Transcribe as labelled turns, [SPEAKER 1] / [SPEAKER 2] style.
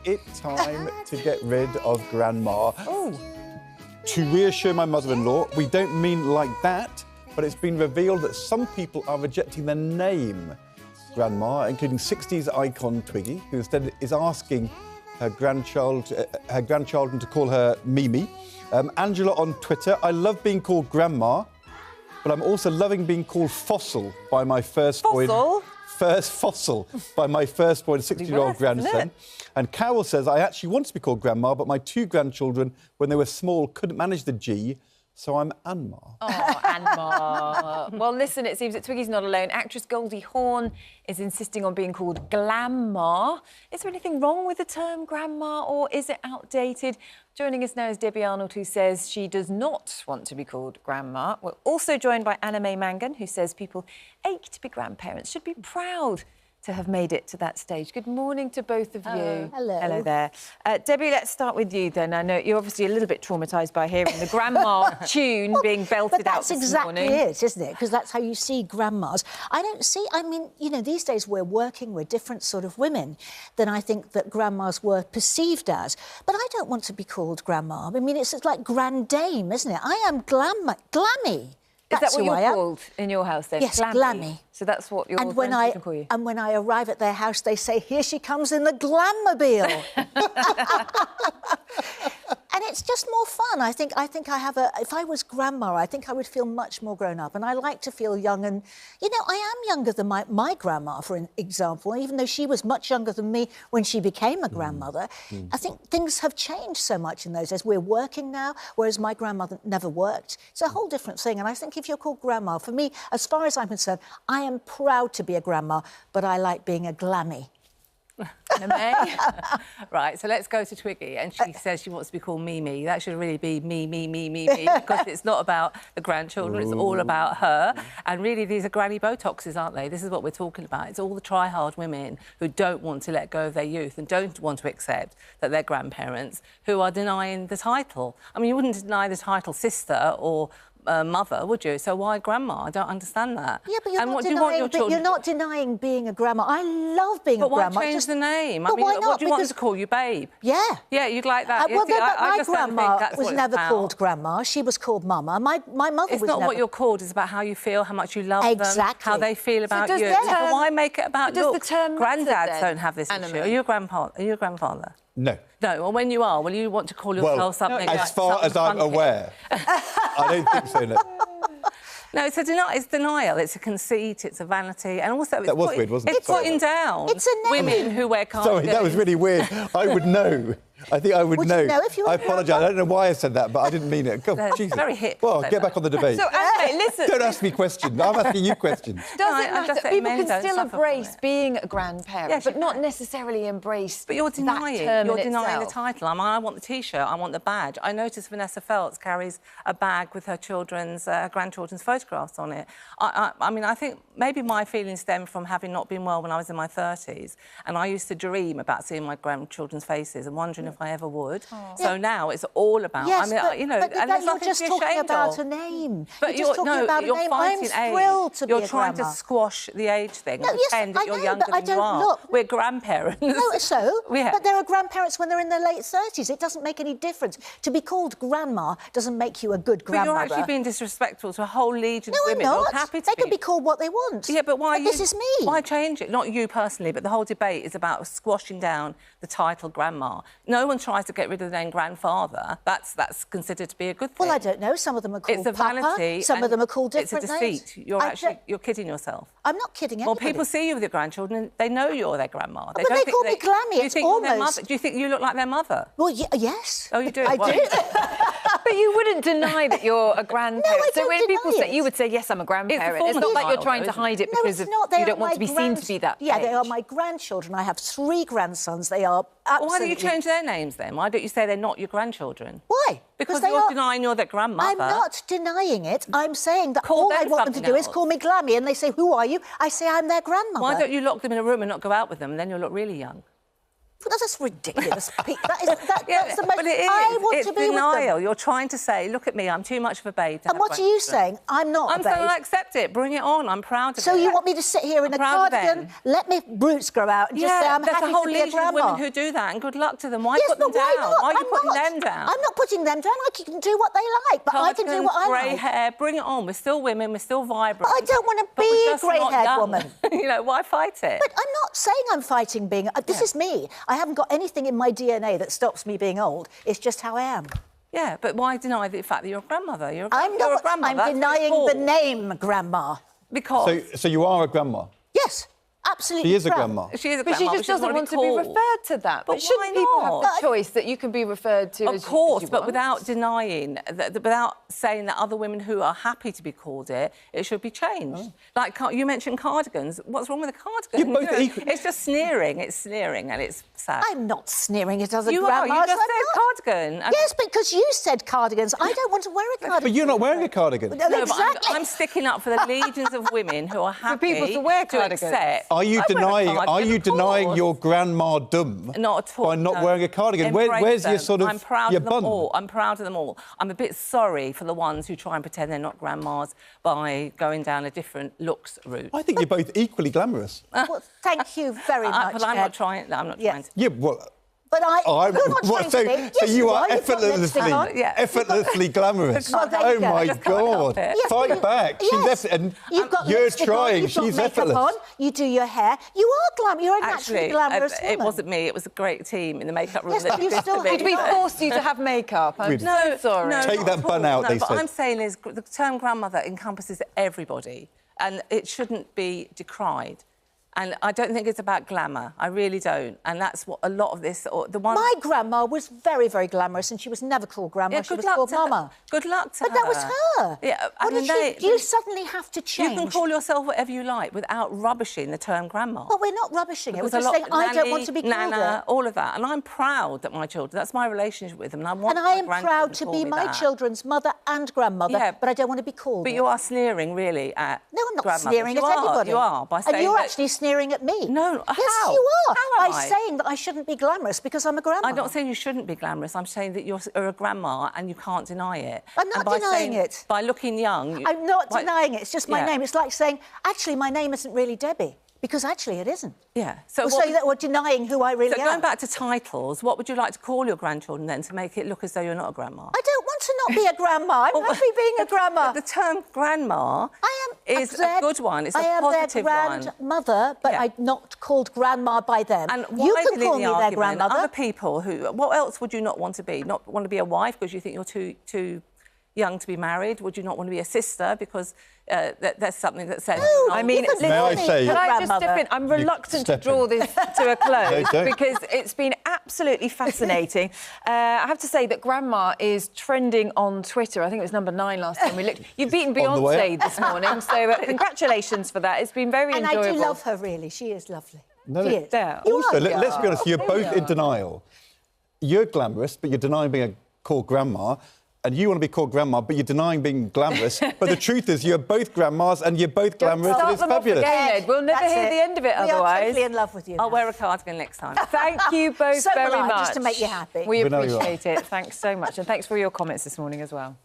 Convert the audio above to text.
[SPEAKER 1] it time to get rid of Grandma?
[SPEAKER 2] Oh.
[SPEAKER 1] To reassure my mother-in-law, we don't mean like that, but it's been revealed that some people are rejecting the name Grandma, including 60s icon Twiggy, who instead is asking her grandchildren to call her Mimi. Angela on Twitter, I love being called Grandma, but I'm also loving being called Fossil by my firstborn 60-year-old grandson. And Carol says, I actually want to be called Grandma, but my two grandchildren, when they were small, couldn't manage the G, so I'm Anma.
[SPEAKER 2] Oh, Anma. Well, listen, it seems that Twiggy's not alone. Actress Goldie Hawn is insisting on being called Glam Ma. Is there anything wrong with the term Grandma, or is it outdated? Joining us now is Debbie Arnold, who says she does not want to be called Grandma. We're also joined by Anna May Mangan, who says people ache to be grandparents, should be proud to have made it to that stage. Good morning to both of you.
[SPEAKER 3] Hello.
[SPEAKER 2] Hello there. Debbie, let's start with you then. I know you're obviously a little bit traumatised by hearing the Grandma tune being belted out this morning.
[SPEAKER 3] But that's exactly it, isn't it? Because that's how you see grandmas. I mean, you know, these days we're different sort of women than I think that grandmas were perceived as. But I don't want to be called grandma. I mean, it's like grand dame, isn't it? I am glammy.
[SPEAKER 2] Is that what you're called in your house then?
[SPEAKER 3] Yes, glammy.
[SPEAKER 2] So that's what your
[SPEAKER 3] grandchildren
[SPEAKER 2] call you?
[SPEAKER 3] And when I arrive at their house, they say, here she comes in the Glammobile. And it's just more fun. I think if I was grandma, I think I would feel much more grown up. And I like to feel young. And, you know, I am younger than my grandma, for example, even though she was much younger than me when she became a grandmother. I think things have changed so much in those days. We're working now, whereas my grandmother never worked. It's a whole different thing. And I think if you're called grandma, for me, as far as I'm concerned, I am proud to be a grandma, but I like being a glammy.
[SPEAKER 4] Right, so let's go to Twiggy, and she says she wants to be called Mimi. That should really be me, because it's not about the grandchildren, it's all about her. And really, these are granny Botoxes, aren't they? This is what we're talking about. It's all the try-hard women who don't want to let go of their youth and don't want to accept that they're grandparents, who are denying the title. I mean, you wouldn't deny the title sister or mother, would you? So why grandma? I don't understand that.
[SPEAKER 3] Yeah, but you're not denying being a grandma. I love being a grandma.
[SPEAKER 4] But why change the name?
[SPEAKER 3] But
[SPEAKER 4] I mean,
[SPEAKER 3] why not?
[SPEAKER 4] What do you want to call you, babe?
[SPEAKER 3] Yeah.
[SPEAKER 4] Yeah, you'd like that.
[SPEAKER 3] My grandma was never called grandma. She was called mama. My mother was never...
[SPEAKER 4] It's not what you're called. It's about how you feel, how much you love them, how they feel about you. So why make it about looks? Granddads don't have this issue. Are you a grandfather?
[SPEAKER 1] No.
[SPEAKER 4] No, well, when you are, will you want to call yourself something
[SPEAKER 1] as far as I'm aware. I don't think so, no.
[SPEAKER 4] No, it's denial, it's a conceit, it's a vanity, and also
[SPEAKER 1] that was weird, wasn't it?
[SPEAKER 4] It's putting down women who wear cardigans.
[SPEAKER 1] Sorry, that was really weird. I would know. I think I would know.
[SPEAKER 3] You know if you
[SPEAKER 1] I apologise. I don't know why I said that, but I didn't mean it. God, Jesus.
[SPEAKER 4] Very hip.
[SPEAKER 1] Well, get back on the debate.
[SPEAKER 2] So, Anna, listen.
[SPEAKER 1] Don't ask me questions. I'm asking you questions.
[SPEAKER 2] Does it matter? People can still embrace being a grandparent, but not necessarily embrace
[SPEAKER 4] But you're denying.
[SPEAKER 2] You're
[SPEAKER 4] denying the title. I mean, I want the T-shirt. I want the badge. I noticed Vanessa Feltz carries a bag with her grandchildren's photographs on it. I mean, I think maybe my feelings stem from having not been well when I was in my 30s, and I used to dream about seeing my grandchildren's faces and wondering if I ever would. So now it's all about.
[SPEAKER 3] Yes,
[SPEAKER 4] I mean, you know,
[SPEAKER 3] but
[SPEAKER 4] and there's
[SPEAKER 3] you're
[SPEAKER 4] nothing
[SPEAKER 3] just
[SPEAKER 4] to be
[SPEAKER 3] talking
[SPEAKER 4] ashamed
[SPEAKER 3] about
[SPEAKER 4] of.
[SPEAKER 3] a name.
[SPEAKER 4] But
[SPEAKER 3] you're just talking about a name. I'm thrilled to be a grandma.
[SPEAKER 4] You're trying to squash the age thing.
[SPEAKER 3] No,
[SPEAKER 4] pretend that you're younger than you are.
[SPEAKER 3] Look.
[SPEAKER 4] We're grandparents.
[SPEAKER 3] No, but there are grandparents when they're in their late 30s. It doesn't make any difference. To be called grandma doesn't make you a good grandmother.
[SPEAKER 4] But you're actually being disrespectful to a whole legion of women.
[SPEAKER 3] No, I'm not.
[SPEAKER 4] Happy to
[SPEAKER 3] they can be called what they want.
[SPEAKER 4] Yeah, but why?
[SPEAKER 3] This is me.
[SPEAKER 4] Why change it? Not you personally, but the whole debate is about squashing down the title grandma. No one tries to get rid of the name grandfather. That's considered to be a good thing.
[SPEAKER 3] Well, I don't know. Some of them are called
[SPEAKER 4] It's a vanity.
[SPEAKER 3] Some of them are called different names.
[SPEAKER 4] It's a deceit. You're kidding yourself.
[SPEAKER 3] I'm not kidding anybody.
[SPEAKER 4] Well, people see you with your grandchildren and they know you're their grandma.
[SPEAKER 3] But they call me Glammy. It's almost...
[SPEAKER 4] Do you think you look like their mother?
[SPEAKER 3] Well, yes.
[SPEAKER 4] Oh, you do?
[SPEAKER 3] I do.
[SPEAKER 2] But you wouldn't deny that you're a grandparent.
[SPEAKER 3] No, I don't
[SPEAKER 2] so when people
[SPEAKER 3] deny
[SPEAKER 2] say,
[SPEAKER 3] it.
[SPEAKER 2] you would say, yes, I'm a grandparent. It's not like you're trying to hide it because you don't want to be seen to be that
[SPEAKER 3] Yeah,
[SPEAKER 2] age.
[SPEAKER 3] they are my grandchildren. I have 3 grandsons. They are absolutely...
[SPEAKER 4] Why don't you change their names then? Why don't you say they're not your grandchildren?
[SPEAKER 3] Why?
[SPEAKER 4] Because you're denying you're their grandmother.
[SPEAKER 3] I'm not denying it. I'm saying that
[SPEAKER 4] Call
[SPEAKER 3] all I
[SPEAKER 4] them
[SPEAKER 3] want them to do is
[SPEAKER 4] something
[SPEAKER 3] call me Glammy, and they say, who are you? I say I'm their grandmother.
[SPEAKER 4] Why don't you lock them in a room and not go out with them, and then you'll look really young?
[SPEAKER 3] That's ridiculous. That's the most...
[SPEAKER 4] But it is.
[SPEAKER 3] I want
[SPEAKER 4] It's
[SPEAKER 3] to be
[SPEAKER 4] denial.
[SPEAKER 3] with them.
[SPEAKER 4] You're trying to say, look at me, I'm too much of a babe to
[SPEAKER 3] And
[SPEAKER 4] have
[SPEAKER 3] what are you
[SPEAKER 4] grandchildren.
[SPEAKER 3] saying? I'm not a
[SPEAKER 4] I'm
[SPEAKER 3] babe.
[SPEAKER 4] saying I accept it. Bring it on. I'm proud of it.
[SPEAKER 3] So you want me to sit here in a
[SPEAKER 4] proud of
[SPEAKER 3] cardigan,
[SPEAKER 4] them.
[SPEAKER 3] let my roots grow out and just say I'm
[SPEAKER 4] there's
[SPEAKER 3] happy
[SPEAKER 4] a whole
[SPEAKER 3] to be a
[SPEAKER 4] legion of
[SPEAKER 3] grandma?
[SPEAKER 4] women who do that, and good luck to them. Why
[SPEAKER 3] Yes,
[SPEAKER 4] put them
[SPEAKER 3] but why
[SPEAKER 4] down?
[SPEAKER 3] not?
[SPEAKER 4] Why are you
[SPEAKER 3] I'm
[SPEAKER 4] putting
[SPEAKER 3] not.
[SPEAKER 4] them down?
[SPEAKER 3] I'm not putting them down. I can do what they like, but I can do what I
[SPEAKER 4] grey
[SPEAKER 3] like.
[SPEAKER 4] hair, bring it on. We're still women, we're still vibrant.
[SPEAKER 3] But I don't want to
[SPEAKER 4] but we're
[SPEAKER 3] be a
[SPEAKER 4] just not
[SPEAKER 3] grey-haired
[SPEAKER 4] young.
[SPEAKER 3] woman.
[SPEAKER 4] You know, why fight it?
[SPEAKER 3] But I'm not saying I'm fighting being... This is me. I haven't got anything in my DNA that stops me being old. It's just how I am.
[SPEAKER 4] Yeah, but why deny the fact that you're a grandmother? You're a
[SPEAKER 3] I'm
[SPEAKER 4] grandmother.
[SPEAKER 3] I'm denying the name Grandma.
[SPEAKER 4] Because...
[SPEAKER 1] So you are a grandma?
[SPEAKER 3] Yes. Absolutely.
[SPEAKER 1] She is a
[SPEAKER 3] proud.
[SPEAKER 1] grandma.
[SPEAKER 4] She is a
[SPEAKER 2] But
[SPEAKER 4] grandma.
[SPEAKER 2] she just doesn't want to be referred to that. But
[SPEAKER 4] why
[SPEAKER 2] shouldn't people have
[SPEAKER 4] not?
[SPEAKER 2] the choice that you can be referred to as
[SPEAKER 4] Of course,
[SPEAKER 2] you
[SPEAKER 4] but
[SPEAKER 2] want?
[SPEAKER 4] without denying, without saying that other women who are happy to be called it should be changed. Like you mentioned cardigans. What's wrong with a cardigan?
[SPEAKER 1] You're both equal.
[SPEAKER 4] It's just sneering. It's sneering and it's sad.
[SPEAKER 3] I'm not sneering it as a
[SPEAKER 4] You
[SPEAKER 3] grandma.
[SPEAKER 4] are. You just
[SPEAKER 3] I'm
[SPEAKER 4] said
[SPEAKER 3] not.
[SPEAKER 4] cardigan. And-
[SPEAKER 3] Yes, because you said cardigans. I don't want to wear a cardigan.
[SPEAKER 1] But you're not wearing a cardigan.
[SPEAKER 3] No,
[SPEAKER 4] No,
[SPEAKER 3] exactly.
[SPEAKER 4] but I'm sticking up for the legions of women who are happy
[SPEAKER 2] people to wear cardigans.
[SPEAKER 4] accept.
[SPEAKER 1] Are you
[SPEAKER 4] I wear a
[SPEAKER 1] denying? Are
[SPEAKER 4] cardigan,
[SPEAKER 1] you
[SPEAKER 4] of
[SPEAKER 1] denying
[SPEAKER 4] course.
[SPEAKER 1] your grandma-dom
[SPEAKER 4] Not at all.
[SPEAKER 1] by not
[SPEAKER 4] no.
[SPEAKER 1] wearing a cardigan?
[SPEAKER 4] Embrace
[SPEAKER 1] Where's your
[SPEAKER 4] them.
[SPEAKER 1] sort of
[SPEAKER 4] I'm proud
[SPEAKER 1] your
[SPEAKER 4] of them
[SPEAKER 1] bun?
[SPEAKER 4] all. I'm proud of them all. I'm a bit sorry for the ones who try and pretend they're not grandmas by going down a different looks route.
[SPEAKER 1] I think you're both equally glamorous.
[SPEAKER 3] Well, thank you very much,
[SPEAKER 4] But I'm not
[SPEAKER 3] Ed.
[SPEAKER 4] trying. I'm not
[SPEAKER 3] Yeah.
[SPEAKER 4] trying to.
[SPEAKER 1] Yeah, well.
[SPEAKER 3] But
[SPEAKER 1] I'm,
[SPEAKER 3] you're not trying to be. Yes,
[SPEAKER 1] so you are
[SPEAKER 3] You've got lipstick
[SPEAKER 1] effortlessly,
[SPEAKER 3] on.
[SPEAKER 4] Yeah.
[SPEAKER 1] effortlessly glamorous.
[SPEAKER 3] Well, there you
[SPEAKER 1] Oh
[SPEAKER 3] go.
[SPEAKER 1] my
[SPEAKER 4] Just can't help
[SPEAKER 1] God!
[SPEAKER 4] it.
[SPEAKER 3] Yes,
[SPEAKER 1] Fight
[SPEAKER 3] but you-
[SPEAKER 1] back.
[SPEAKER 3] Yes.
[SPEAKER 1] She's effortless. And
[SPEAKER 3] You've got
[SPEAKER 1] you're
[SPEAKER 3] lipstick on,
[SPEAKER 1] trying.
[SPEAKER 3] you've got
[SPEAKER 1] She's
[SPEAKER 3] makeup
[SPEAKER 1] effortless.
[SPEAKER 3] on, you do your hair. You are glamorous. You're a naturally
[SPEAKER 4] Actually,
[SPEAKER 3] glamorous woman.
[SPEAKER 4] it wasn't me. It was a great team in the makeup room.
[SPEAKER 3] Yes,
[SPEAKER 4] that
[SPEAKER 3] but you
[SPEAKER 4] did this
[SPEAKER 3] still
[SPEAKER 4] to me.
[SPEAKER 3] had
[SPEAKER 2] Did we force you to have makeup? I'm so sorry.
[SPEAKER 4] No,
[SPEAKER 1] Take
[SPEAKER 4] not
[SPEAKER 1] that
[SPEAKER 4] at
[SPEAKER 1] bun
[SPEAKER 4] all.
[SPEAKER 1] out,
[SPEAKER 4] No,
[SPEAKER 1] they
[SPEAKER 4] but
[SPEAKER 1] said.
[SPEAKER 4] I'm saying is the term grandmother encompasses everybody, and it shouldn't be decried. And I don't think it's about glamour. I really don't. And that's what a lot of this... Or the one...
[SPEAKER 3] My grandma was very, very glamorous, and she was never called grandma.
[SPEAKER 4] Yeah,
[SPEAKER 3] she was
[SPEAKER 4] good luck
[SPEAKER 3] called
[SPEAKER 4] to
[SPEAKER 3] Mama.
[SPEAKER 4] Good luck to her.
[SPEAKER 3] But that was her.
[SPEAKER 4] Yeah, I
[SPEAKER 3] What
[SPEAKER 4] mean,
[SPEAKER 3] did you suddenly have to change?
[SPEAKER 4] You can call yourself whatever you like without rubbishing the term grandma.
[SPEAKER 3] Well, we're not rubbishing it. We're
[SPEAKER 4] Because
[SPEAKER 3] just
[SPEAKER 4] a lot-
[SPEAKER 3] saying I don't
[SPEAKER 4] nanny,
[SPEAKER 3] want to be called
[SPEAKER 4] nana,
[SPEAKER 3] it.
[SPEAKER 4] all of that. And I'm proud that my children... That's my relationship with them. And I want
[SPEAKER 3] And
[SPEAKER 4] my
[SPEAKER 3] I am
[SPEAKER 4] grandchildren
[SPEAKER 3] proud to
[SPEAKER 4] call
[SPEAKER 3] be
[SPEAKER 4] me
[SPEAKER 3] my
[SPEAKER 4] that.
[SPEAKER 3] children's mother and grandmother,
[SPEAKER 4] Yeah,
[SPEAKER 3] but I don't want to be called
[SPEAKER 4] But
[SPEAKER 3] it.
[SPEAKER 4] you are sneering, really, at
[SPEAKER 3] No, I'm not
[SPEAKER 4] grandmothers.
[SPEAKER 3] sneering
[SPEAKER 4] You
[SPEAKER 3] at
[SPEAKER 4] are,
[SPEAKER 3] anybody.
[SPEAKER 4] You are, by saying
[SPEAKER 3] And you're
[SPEAKER 4] that-
[SPEAKER 3] actually sneering at me.
[SPEAKER 4] No,
[SPEAKER 3] Yes,
[SPEAKER 4] how?
[SPEAKER 3] you are.
[SPEAKER 4] How am
[SPEAKER 3] By
[SPEAKER 4] I?
[SPEAKER 3] saying that I shouldn't be glamorous because I'm a grandma.
[SPEAKER 4] I'm not saying you shouldn't be glamorous. I'm saying that you're a grandma and you can't deny it.
[SPEAKER 3] I'm not
[SPEAKER 4] And by
[SPEAKER 3] denying
[SPEAKER 4] saying-
[SPEAKER 3] it.
[SPEAKER 4] By looking young...
[SPEAKER 3] I'm not denying it. It's just my
[SPEAKER 4] Yeah.
[SPEAKER 3] name. It's like saying, actually, my name isn't really Debbie, because actually it isn't.
[SPEAKER 4] Yeah. So,
[SPEAKER 3] So that we're denying who I really
[SPEAKER 4] so
[SPEAKER 3] am.
[SPEAKER 4] going back to titles, what would you like to call your grandchildren then to make it look as though you're not a grandma?
[SPEAKER 3] I don't want to not be a grandma. I'm happy being a grandma.
[SPEAKER 4] The term grandma is a good one. It's a
[SPEAKER 3] I am
[SPEAKER 4] positive
[SPEAKER 3] their
[SPEAKER 4] one.
[SPEAKER 3] grandmother, but
[SPEAKER 4] Yeah.
[SPEAKER 3] I'm not called grandma by them.
[SPEAKER 4] And
[SPEAKER 3] You
[SPEAKER 4] why
[SPEAKER 3] can
[SPEAKER 4] within
[SPEAKER 3] call
[SPEAKER 4] the
[SPEAKER 3] me their
[SPEAKER 4] argument,
[SPEAKER 3] grandmother.
[SPEAKER 4] other people who... What else would you not want to be? Not want to be a wife because you think you're too young to be married? Would you not want to be a sister because that's something that says...
[SPEAKER 3] No,
[SPEAKER 2] I mean,
[SPEAKER 3] even
[SPEAKER 1] May I
[SPEAKER 3] Lily,
[SPEAKER 1] say-
[SPEAKER 2] Can I just
[SPEAKER 3] grandmother.
[SPEAKER 2] step in? I'm reluctant to
[SPEAKER 1] step
[SPEAKER 2] draw
[SPEAKER 1] in.
[SPEAKER 2] this to a close
[SPEAKER 1] No, don't.
[SPEAKER 2] because it's been absolutely fascinating. I have to say that Grandma is trending on Twitter. I think it was number 9 last time we looked. You've beaten
[SPEAKER 1] On the way
[SPEAKER 2] Beyonce this morning, so congratulations for that. It's been very
[SPEAKER 3] And
[SPEAKER 2] enjoyable.
[SPEAKER 3] I do love her, really. She is lovely.
[SPEAKER 1] No,
[SPEAKER 3] she
[SPEAKER 1] no.
[SPEAKER 3] is.
[SPEAKER 2] Yeah.
[SPEAKER 3] You
[SPEAKER 1] Also,
[SPEAKER 3] are.
[SPEAKER 1] let's be honest, you're both in denial. You're glamorous, but you're denying being called grandma. And you want to be called grandma, but you're denying being glamorous. But the truth is, you're both grandmas and you're both glamorous, and
[SPEAKER 2] start
[SPEAKER 1] it's
[SPEAKER 2] them off
[SPEAKER 1] fabulous.
[SPEAKER 2] again, Ed. We'll never
[SPEAKER 3] That's
[SPEAKER 2] hear the end of it
[SPEAKER 3] We are
[SPEAKER 2] otherwise.
[SPEAKER 3] totally in love with you.
[SPEAKER 4] I'll
[SPEAKER 3] now.
[SPEAKER 4] wear a cardigan next time.
[SPEAKER 2] Thank you both
[SPEAKER 3] So
[SPEAKER 2] very
[SPEAKER 3] will I,
[SPEAKER 2] much.
[SPEAKER 3] just to make you happy.
[SPEAKER 2] We
[SPEAKER 1] We know you are.
[SPEAKER 2] appreciate it. Thanks so much. And thanks for your comments this morning as well.